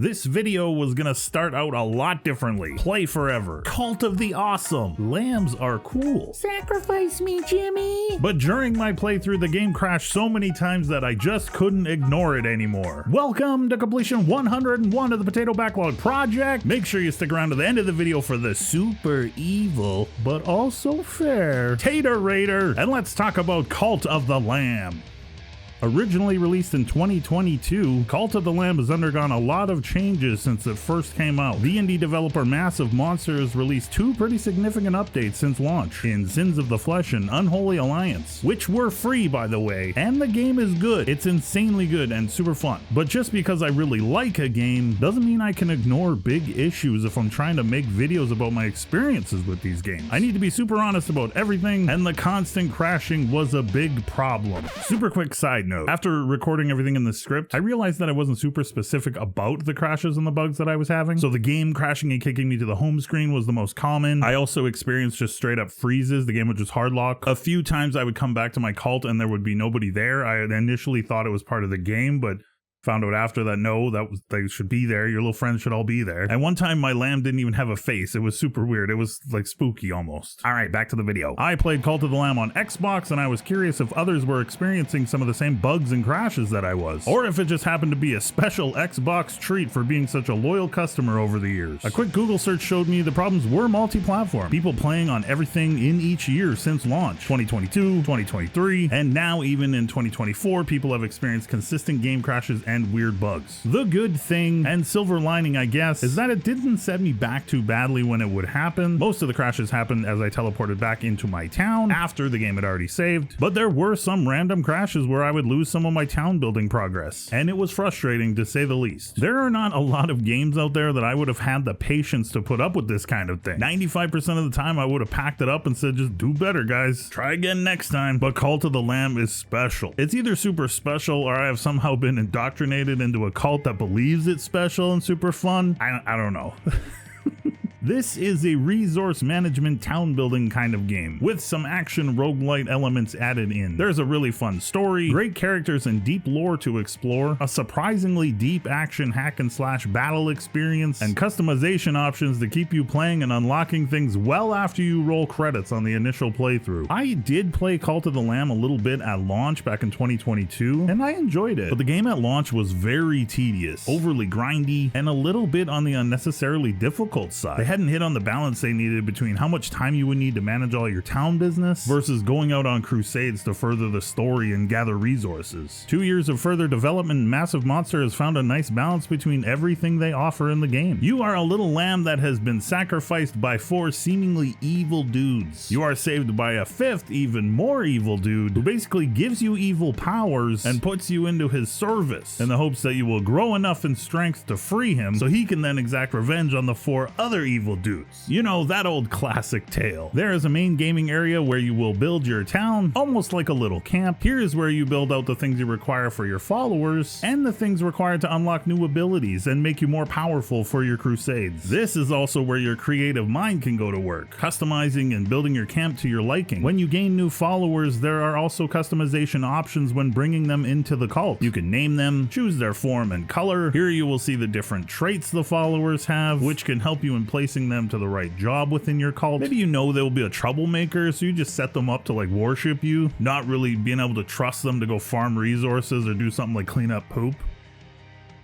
This video was gonna start out a lot differently. Play forever. Cult of the awesome. Lambs are cool. Sacrifice me, Jimmy! But during my playthrough, the game crashed so many times that I just couldn't ignore it anymore. Welcome to completion 101 of the Potato Backlog project. Make sure you stick around to the end of the video for the super evil, but also fair Tater Raider. And let's talk about Cult of the Lamb. Originally released in 2022, Cult of the Lamb has undergone a lot of changes since it first came out. The indie developer Massive Monster has released two pretty significant updates since launch, in Sins of the Flesh and Unholy Alliance, which were free by the way, and the game is good. It's insanely good and super fun. But just because I really like a game doesn't mean I can ignore big issues if I'm trying to make videos about my experiences with these games. I need to be super honest about everything, and the constant crashing was a big problem. Super quick side note. After recording everything in the script, I realized that I wasn't super specific about the crashes and the bugs that I was having. So the game crashing and kicking me to the home screen was the most common. I also experienced just straight up freezes. The game would just hard lock. A few times I would come back to my cult and there would be nobody there. I initially thought it was part of the game, but found out after that, no, they should be there. Your little friends should all be there. And one time my lamb didn't even have a face. It was super weird. It was like spooky almost. All right, back to the video. I played Cult of the Lamb on Xbox and I was curious if others were experiencing some of the same bugs and crashes that I was, or if it just happened to be a special Xbox treat for being such a loyal customer over the years. A quick Google search showed me the problems were multi-platform. People playing on everything in each year since launch, 2022, 2023, and now even in 2024, people have experienced consistent game crashes and weird bugs. The good thing, and silver lining I guess, is that it didn't set me back too badly when it would happen. Most of the crashes happened as I teleported back into my town after the game had already saved, but there were some random crashes where I would lose some of my town building progress, and it was frustrating to say the least. There are not a lot of games out there that I would have had the patience to put up with this kind of thing. 95% of the time I would have packed it up and said, just do better guys, try again next time. But Cult of the Lamb is special. It's either super special or I have somehow been indoctrinated into a cult that believes it's special and super fun. I don't know. This is a resource management town building kind of game with some action roguelite elements added in. There's a really fun story, great characters and deep lore to explore, a surprisingly deep action hack and slash battle experience, and customization options to keep you playing and unlocking things well after you roll credits on the initial playthrough. I did play Cult of the Lamb a little bit at launch back in 2022 and I enjoyed it, but the game at launch was very tedious, overly grindy, and a little bit on the unnecessarily difficult side. They hadn't hit on the balance they needed between how much time you would need to manage all your town business versus going out on crusades to further the story and gather resources. 2 years of further development, Massive Monster has found a nice balance between everything they offer in the game. You are a little lamb that has been sacrificed by 4 seemingly evil dudes. You are saved by a 5th, even more evil dude who basically gives you evil powers and puts you into his service in the hopes that you will grow enough in strength to free him so he can then exact revenge on the 4 other evil dudes. You know, that old classic tale. There is a main gaming area where you will build your town, almost like a little camp. Here is where you build out the things you require for your followers and the things required to unlock new abilities and make you more powerful for your crusades. This is also where your creative mind can go to work, customizing and building your camp to your liking. When you gain new followers, there are also customization options when bringing them into the cult. You can name them, choose their form and color. Here you will see the different traits the followers have, which can help you in placing them to the right job within your cult. Maybe you know they'll be a troublemaker, so you just set them up to like worship you, not really being able to trust them to go farm resources or do something like clean up poop.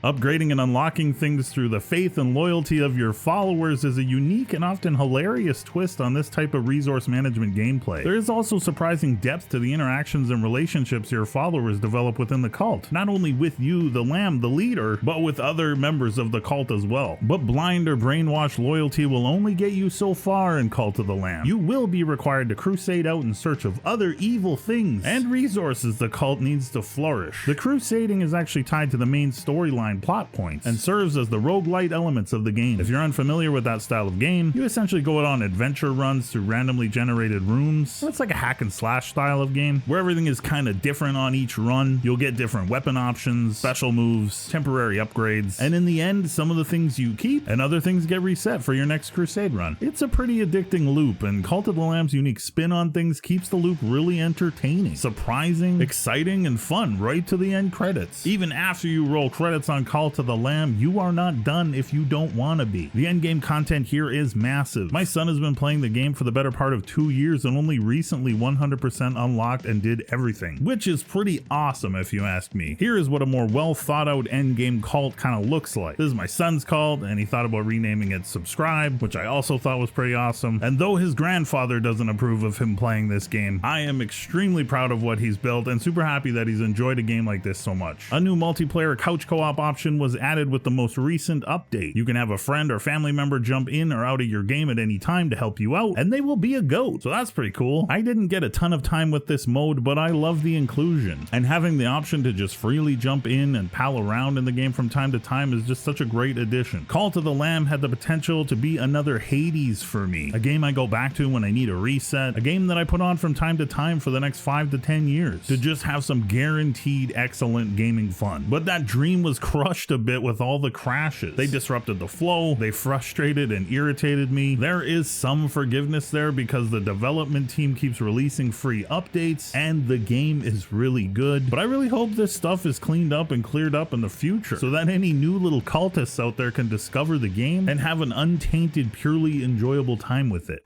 Upgrading and unlocking things through the faith and loyalty of your followers is a unique and often hilarious twist on this type of resource management gameplay. There is also surprising depth to the interactions and relationships your followers develop within the cult, not only with you, the lamb, the leader, but with other members of the cult as well. But blind or brainwashed loyalty will only get you so far in Cult of the Lamb. You will be required to crusade out in search of other evil things and resources the cult needs to flourish. The crusading is actually tied to the main storyline plot points and serves as the Rogue-Lite elements of the game. If you're unfamiliar with that style of game, you essentially go out on adventure runs through randomly generated rooms. It's like a hack and slash style of game where everything is kind of different on each run. You'll get different weapon options, special moves, temporary upgrades, and in the end, some of the things you keep and other things get reset for your next crusade run. It's a pretty addicting loop, and Cult of the Lamb's unique spin on things keeps the loop really entertaining, surprising, exciting, and fun right to the end credits. Even after you roll credits on on Call to the Lamb, you are not done if you don't want to be. The endgame content here is massive. My son has been playing the game for the better part of 2 years and only recently 100% unlocked and did everything, which is pretty awesome if you ask me. Here is what a more well thought out endgame cult kind of looks like. This is my son's cult, and he thought about renaming it Subscribe, which I also thought was pretty awesome. And though his grandfather doesn't approve of him playing this game, I am extremely proud of what he's built and super happy that he's enjoyed a game like this so much. A new multiplayer couch co-op option was added with the most recent update. You can have a friend or family member jump in or out of your game at any time to help you out, and they will be a goat, so that's pretty cool. I didn't get a ton of time with this mode, but I love the inclusion, and having the option to just freely jump in and pal around in the game from time to time is just such a great addition. Call to the Lamb had the potential to be another Hades for me, a game I go back to when I need a reset, a game that I put on from time to time for the next 5 to 10 years, to just have some guaranteed excellent gaming fun. But that dream was crushed a bit with all the crashes. They disrupted the flow, they frustrated and irritated me. There is some forgiveness there because the development team keeps releasing free updates and the game is really good, but I really hope this stuff is cleaned up and cleared up in the future so that any new little cultists out there can discover the game and have an untainted, purely enjoyable time with it.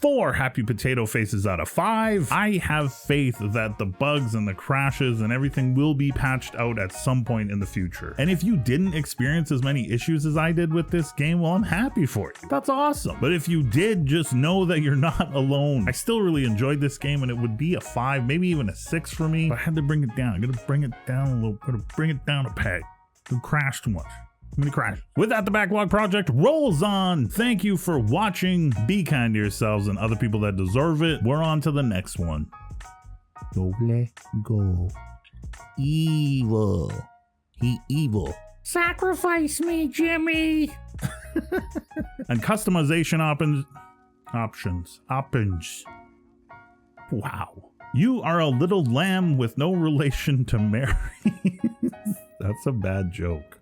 4 happy potato faces out of 5. I have faith that the bugs and the crashes and everything will be patched out at some point in the future. And if you didn't experience as many issues as I did with this game, well, I'm happy for you. That's awesome. But if you did, just know that you're not alone. I still really enjoyed this game and it would be a 5, maybe even a 6 for me, but I had to bring it down. I'm gonna bring it down a little, gonna bring it down a peg. You crashed too much. Crash. With that, the Backlog project rolls on. Thank you for watching. Be kind to yourselves and other people that deserve it. We're on to the next one. Go. Evil. He evil. Sacrifice me, Jimmy. And customization options. Wow. You are a little lamb with no relation to Mary. That's a bad joke.